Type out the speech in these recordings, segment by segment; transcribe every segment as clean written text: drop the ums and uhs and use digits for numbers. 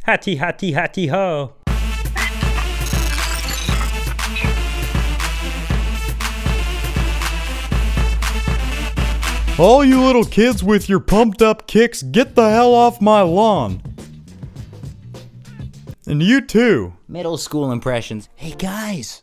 Hattie, hattie, hattie, ho. All you little kids with your pumped up kicks, get the hell off my lawn. And you too. Middle school impressions. Hey guys,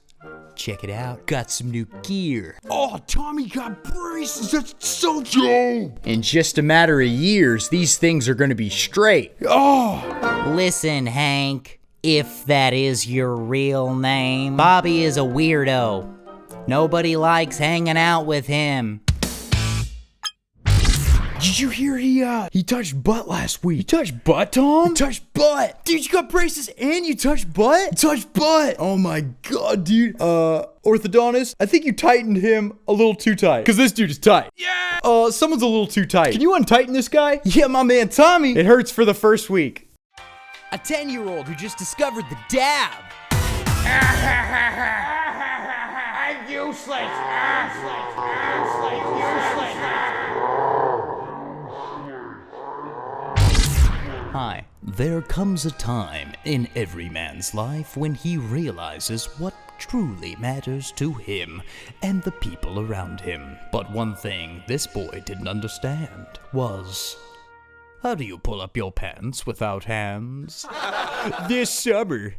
check it out. Got some new gear. Oh, Tommy got braces. That's so dope. In just a matter of years, these things are gonna be straight. Oh. Listen, Hank, if that is your real name, Bobby is a weirdo. Nobody likes hanging out with him. Did you hear he touched butt last week? You touched butt, Tom? He touched butt. Dude, you got braces and you touched butt? Touched butt. Oh my god, dude. Orthodontist, I think you tightened him a little too tight. Cause this dude is tight. Yeah. Someone's a little too tight. Can you untighten this guy? Yeah, my man Tommy. It hurts for the first week. A 10-year-old who just discovered the dab. I'm useless. Hi. There comes a time in every man's life when he realizes what truly matters to him and the people around him. But one thing this boy didn't understand was, how do you pull up your pants without hands? This summer,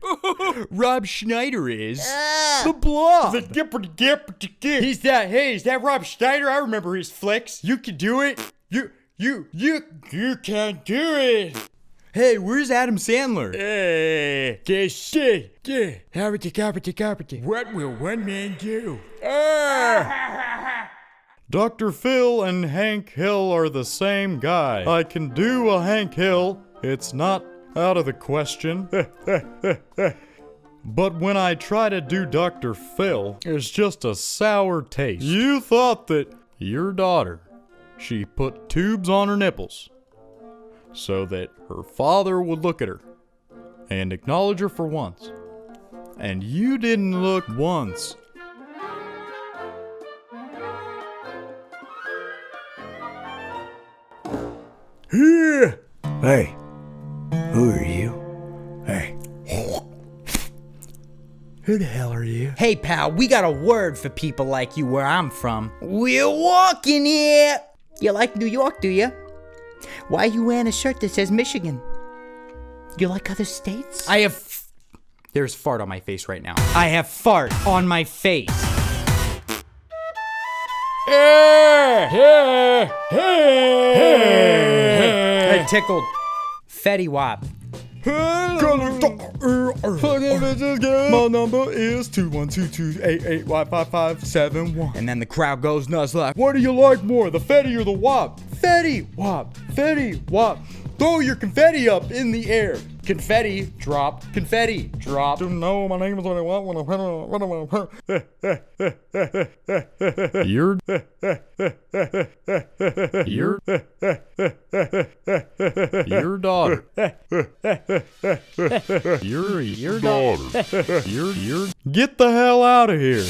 Rob Schneider is the Blob. The gipper. He's that Rob Schneider. I remember his flicks. You can do it. You can do it. Hey, where's Adam Sandler? What will one man do? Dr. Phil and Hank Hill are the same guy. I can do a Hank Hill. It's not out of the question. But when I try to do Dr. Phil, it's just a sour taste. You thought that your daughter, she put tubes on her nipples so that her father would look at her and acknowledge her for once. And you didn't look once. Yeah. Hey, who are you? Hey. Who the hell are you? Hey pal, we got a word for people like you where I'm from. We're walking here. You like New York, do you? Why are you wearing a shirt that says Michigan? You like other states? There's fart on my face right now. I have fart on my face. I tickled. Fetty Wap. My number is 21228855571. And then the crowd goes nuts like, What do you like more, the Fetty or the Wop? Fetty Wap, Fetty Wap. Throw your confetti up in the air. Confetti drop, confetti drop. No, my name is what I want when your daughter. Your daughter. Get the hell out of here.